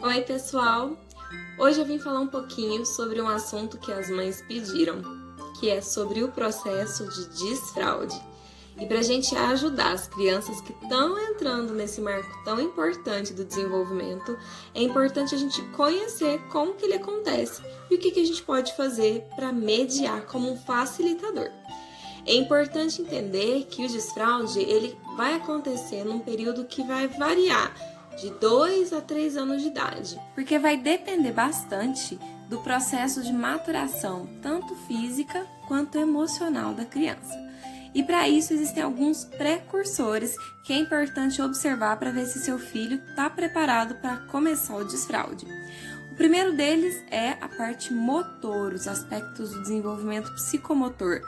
Oi, pessoal! Hoje eu vim falar um pouquinho sobre um assunto que as mães pediram, que é sobre o processo de desfraude. E para a gente ajudar as crianças que estão entrando nesse marco tão importante do desenvolvimento, é importante a gente conhecer como que ele acontece e o que a gente pode fazer para mediar como um facilitador. É importante entender que o desfraude ele vai acontecer num período que vai variar de 2 a 3 anos de idade, porque vai depender bastante do processo de maturação, tanto física quanto emocional da criança. E para isso existem alguns precursores que é importante observar para ver se seu filho está preparado para começar o desfraude. O primeiro deles é a parte motor, os aspectos do desenvolvimento psicomotor.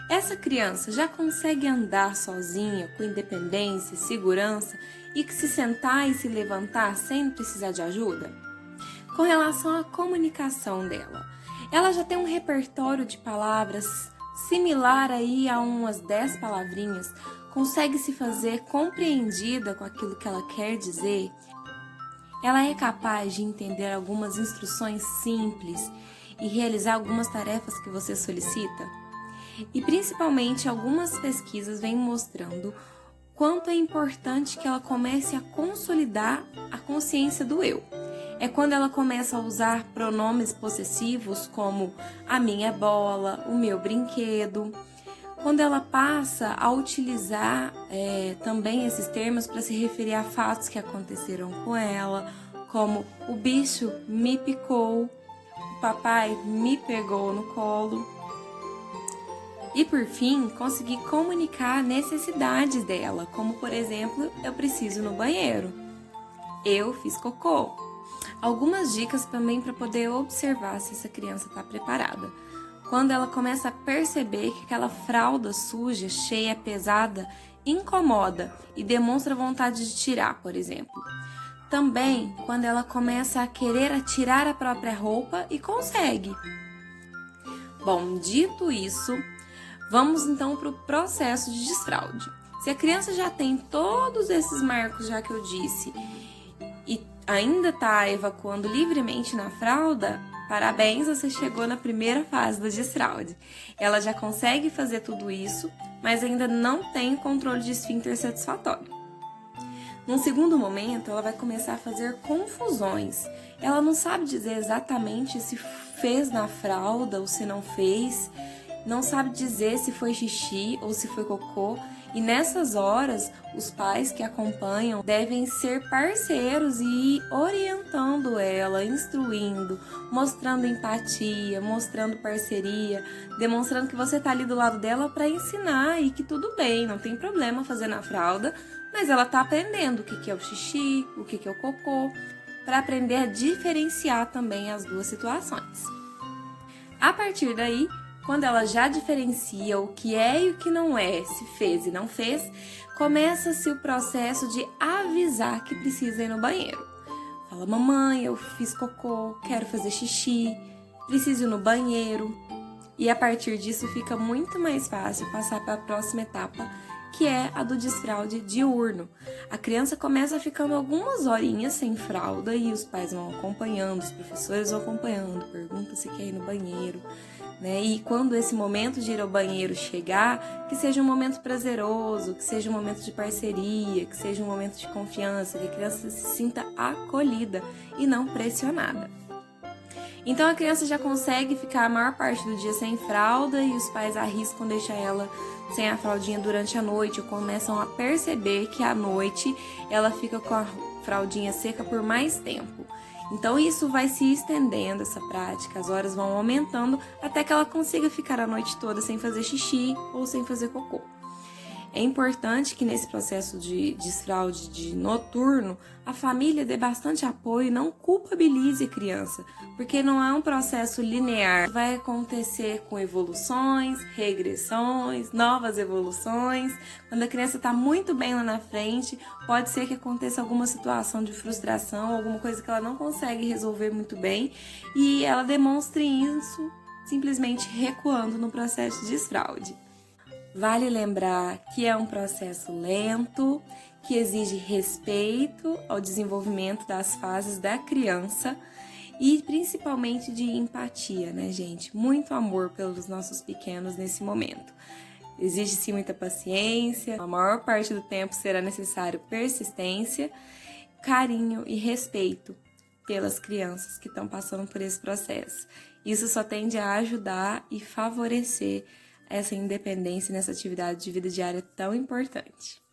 Essa criança já consegue andar sozinha, com independência, segurança e que se sentar e se levantar sem precisar de ajuda? Com relação à comunicação dela, ela já tem um repertório de palavras similar aí a umas 10 palavrinhas, consegue se fazer compreendida com aquilo que ela quer dizer? Ela é capaz de entender algumas instruções simples e realizar algumas tarefas que você solicita? E principalmente algumas pesquisas vêm mostrando quanto é importante que ela comece a consolidar a consciência do eu. É quando ela começa a usar pronomes possessivos como a minha bola, o meu brinquedo. Quando ela passa a utilizar também esses termos para se referir a fatos que aconteceram com ela, como o bicho me picou, o papai me pegou no colo. E por fim, conseguir comunicar necessidades dela, como por exemplo, eu preciso ir no banheiro, eu fiz cocô. Algumas dicas também para poder observar se essa criança está preparada. Quando ela começa a perceber que aquela fralda suja, cheia, pesada, incomoda e demonstra vontade de tirar, por exemplo. Também quando ela começa a querer tirar a própria roupa e consegue. Bom, dito isso, vamos então para o processo de desfraude. Se a criança já tem todos esses marcos já que eu disse e ainda está evacuando livremente na fralda, parabéns, você chegou na primeira fase do desfraude. Ela já consegue fazer tudo isso, mas ainda não tem controle de esfíncter satisfatório. Num segundo momento, ela vai começar a fazer confusões. Ela não sabe dizer exatamente se fez na fralda ou se não fez, não sabe dizer se foi xixi ou se foi cocô, e nessas horas os pais que acompanham devem ser parceiros e ir orientando ela, instruindo, mostrando empatia, mostrando parceria, demonstrando que você está ali do lado dela para ensinar e que tudo bem, não tem problema fazer na fralda, mas ela está aprendendo o que é o xixi, o que é o cocô, para aprender a diferenciar também as duas situações. A partir daí, quando ela já diferencia o que é e o que não é, se fez e não fez, começa-se o processo de avisar que precisa ir no banheiro. Fala, mamãe, eu fiz cocô, quero fazer xixi, preciso ir no banheiro. E a partir disso fica muito mais fácil passar para a próxima etapa, que é a do desfraude diurno. A criança começa ficando algumas horinhas sem fralda e os pais vão acompanhando, os professores vão acompanhando, perguntam se quer ir no banheiro, né? E quando esse momento de ir ao banheiro chegar, que seja um momento prazeroso, que seja um momento de parceria, que seja um momento de confiança, que a criança se sinta acolhida e não pressionada. Então a criança já consegue ficar a maior parte do dia sem fralda e os pais arriscam deixar ela sem a fraldinha durante a noite ou começam a perceber que à noite ela fica com a fraldinha seca por mais tempo. Então isso vai se estendendo, essa prática, as horas vão aumentando até que ela consiga ficar a noite toda sem fazer xixi ou sem fazer cocô. É importante que nesse processo de desfraude noturno, a família dê bastante apoio e não culpabilize a criança, porque não é um processo linear. Vai acontecer com evoluções, regressões, novas evoluções. Quando a criança está muito bem lá na frente, pode ser que aconteça alguma situação de frustração, alguma coisa que ela não consegue resolver muito bem, e ela demonstre isso simplesmente recuando no processo de desfraude. Vale lembrar que é um processo lento, que exige respeito ao desenvolvimento das fases da criança e principalmente de empatia, né, gente? Muito amor pelos nossos pequenos nesse momento. Exige sim muita paciência, a maior parte do tempo será necessário persistência, carinho e respeito pelas crianças que estão passando por esse processo. Isso só tende a ajudar e favorecer essa independência nessa atividade de vida diária tão importante.